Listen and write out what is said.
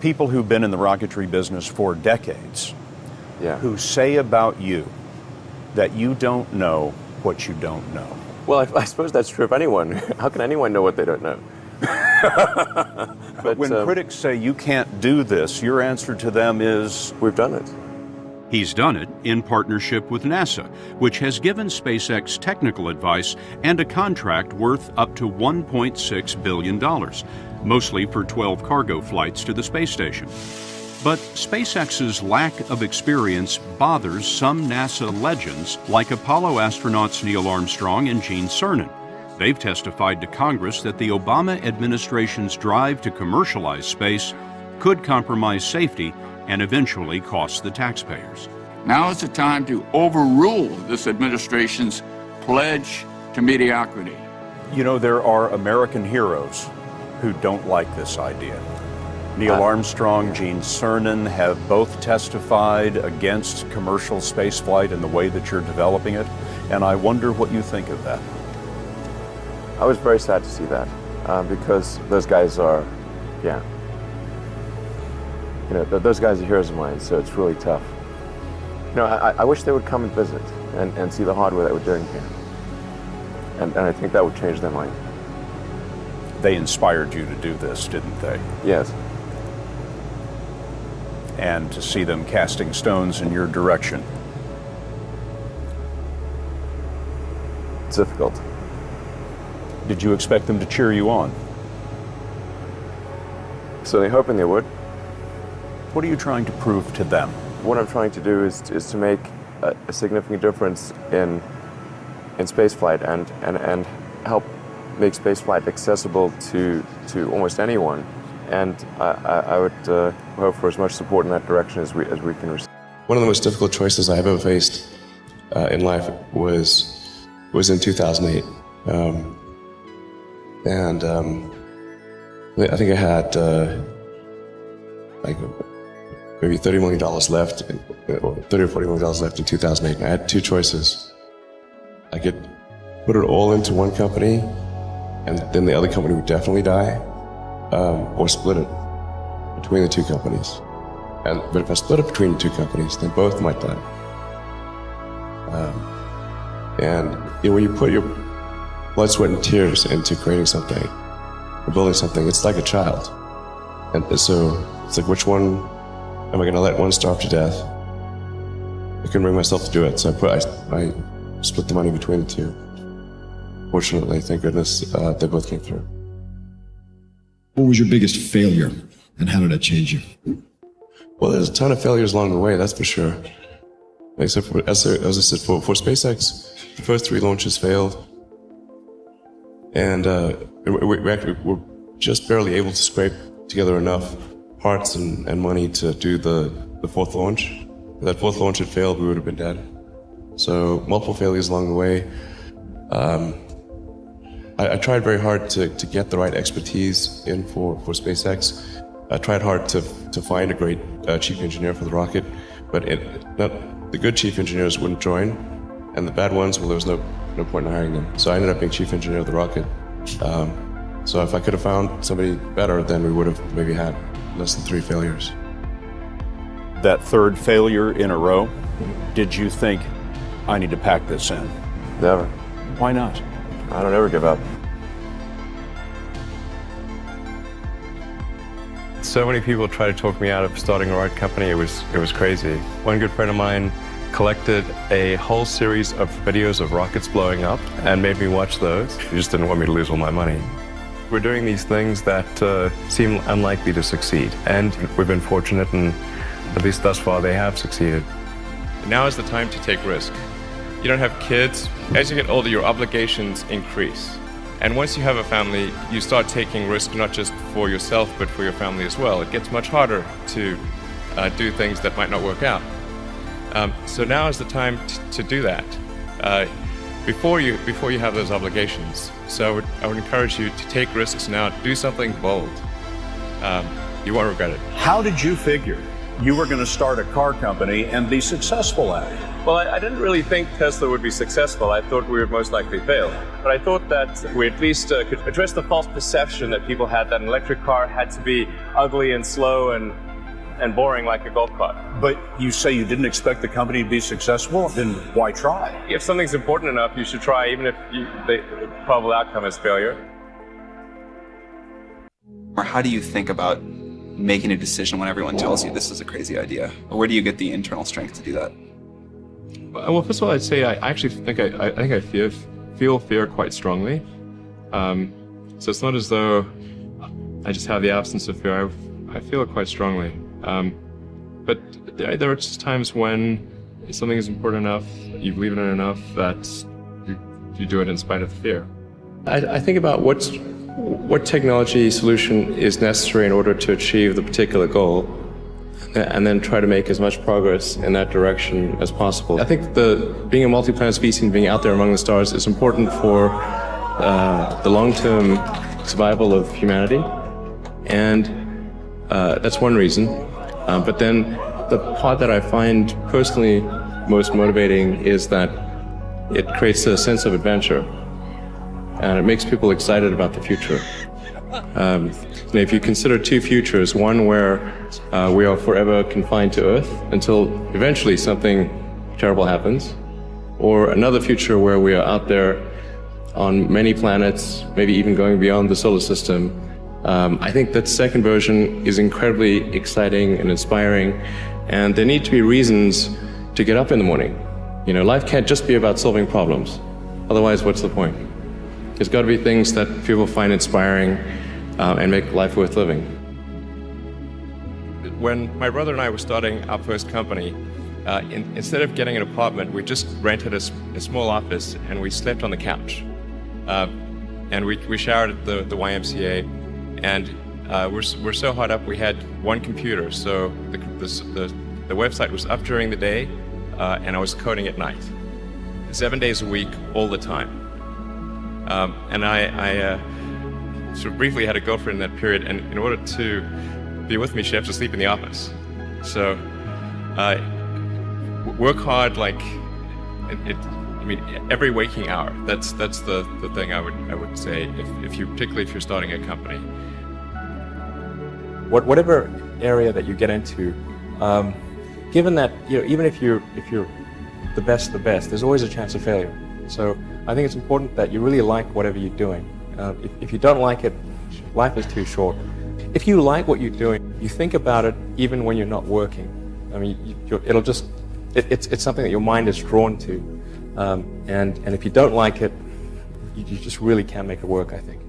People who've been in the rocketry business for decades, who say about you that you don't know what you don't know. Well, I suppose that's true of anyone. How can anyone know what they don't know? But when critics say you can't do this, your answer to them is, we've done it. He's done it in partnership with NASA, which has given SpaceX technical advice and a contract worth up to $1.6 billion, mostly for 12 cargo flights to the space station. But SpaceX's lack of experience bothers some NASA legends like Apollo astronauts Neil Armstrong and Gene Cernan. They've testified to Congress that the Obama administration's drive to commercialize space could compromise safety and eventually cost the taxpayers. Now is the time to overrule this administration's pledge to mediocrity. you know, there are American heroes who don't like this idea. Neil Armstrong, Gene Cernan have both testified against commercial spaceflight and the way that you're developing it, and I wonder what you think of that. I was very sad to see that, because those guys are, those guys are heroes of mine, so it's really tough. You know, I wish they would come and visit and see the hardware that we're doing here. And I think that would change their mind. They inspired you to do this, didn't they? Yes. And to see them casting stones in your direction. It's difficult. Did you expect them to cheer you on? Certainly hoping they would. What are you trying to prove to them? What I'm trying to do is to make a significant difference in spaceflight and help make spaceflight accessible to almost anyone. And I would hope for as much support in that direction as we can receive. One of the most difficult choices I've ever faced in life was in 2008. I think I had like maybe $30 million left, or $30 or $40 million left in 2008. And I had two choices. I could put it all into one company, and then the other company would definitely die, or split it between the two companies. But if I split it between the two companies, then both might die. When you put your blood, sweat, and tears into creating something, or building something, it's like a child. And so it's like, which one am I going to let one starve to death? I couldn't bring myself to do it, so I split the money between the two. Fortunately, thank goodness, they both came through. What was your biggest failure, and how did that change you? Well, there's a ton of failures along the way, that's for sure. As I said, for SpaceX, the first 3 launches failed. And we actually were just barely able to scrape together enough parts and money to do the 4th launch. If that 4th launch had failed, we would have been dead. So multiple failures along the way. I tried very hard to get the right expertise in for SpaceX. I tried hard to find a great chief engineer for the rocket, but the good chief engineers wouldn't join, and the bad ones, well, there was no point in hiring them. So I ended up being chief engineer of the rocket. So if I could have found somebody better, then we would have maybe had less than 3 failures. That 3rd failure in a row, did you think, I need to pack this in? Never. Why not? I don't ever give up. So many people tried to talk me out of starting a rocket company. It was crazy. One good friend of mine collected a whole series of videos of rockets blowing up and made me watch those. He just didn't want me to lose all my money. We're doing these things that seem unlikely to succeed, and we've been fortunate, and at least thus far they have succeeded. Now is the time to take risk. You don't have kids. As you get older, your obligations increase. And once you have a family, you start taking risks not just for yourself, but for your family as well. It gets much harder to do things that might not work out. So now is the time to do that before you have those obligations. So I would encourage you to take risks now. Do something bold. You won't regret it. How did you figure you were going to start a car company and be successful at it? Well, I didn't really think Tesla would be successful. I thought we would most likely fail. But I thought that we at least could address the false perception that people had that an electric car had to be ugly and slow and boring like a golf cart. But you say you didn't expect the company to be successful, then why try? If something's important enough, you should try, even if the probable outcome is failure. Or how do you think about making a decision when everyone tells you this is a crazy idea? Or where do you get the internal strength to do that? Well, first of all, I'd say I actually think I feel fear quite strongly. So it's not as though I just have the absence of fear. I feel it quite strongly. But there are just times when something is important enough, you believe in it enough that you do it in spite of the fear. I think about what technology solution is necessary in order to achieve the particular goal, and then try to make as much progress in that direction as possible. I think being a multi-planet species and being out there among the stars is important for the long-term survival of humanity, and that's one reason. But then the part that I find personally most motivating is that it creates a sense of adventure, and it makes people excited about the future. If you consider two futures, one where we are forever confined to Earth until eventually something terrible happens, or another future where we are out there on many planets, maybe even going beyond the solar system, I think that second version is incredibly exciting and inspiring, and there need to be reasons to get up in the morning. Life can't just be about solving problems. Otherwise, what's the point? There's got to be things that people find inspiring and make life worth living. When my brother and I were starting our first company, instead of getting an apartment, we just rented a small office and we slept on the couch. And we showered at the YMCA, and we're so hot up we had one computer, so the website was up during the day, and I was coding at night, 7 days a week, all the time. And I sort of briefly had a girlfriend in that period, and in order to be with me, she had to sleep in the office. So work hard, like every waking hour. That's the thing I would say particularly if you're starting a company. Whatever area that you get into, given that even if you're the best of the best, there's always a chance of failure. So I think it's important that you really like whatever you're doing. If you don't like it, life is too short. If you like what you're doing, you think about it even when you're not working. It's something that your mind is drawn to. And if you don't like it, you just really can't make it work, I think.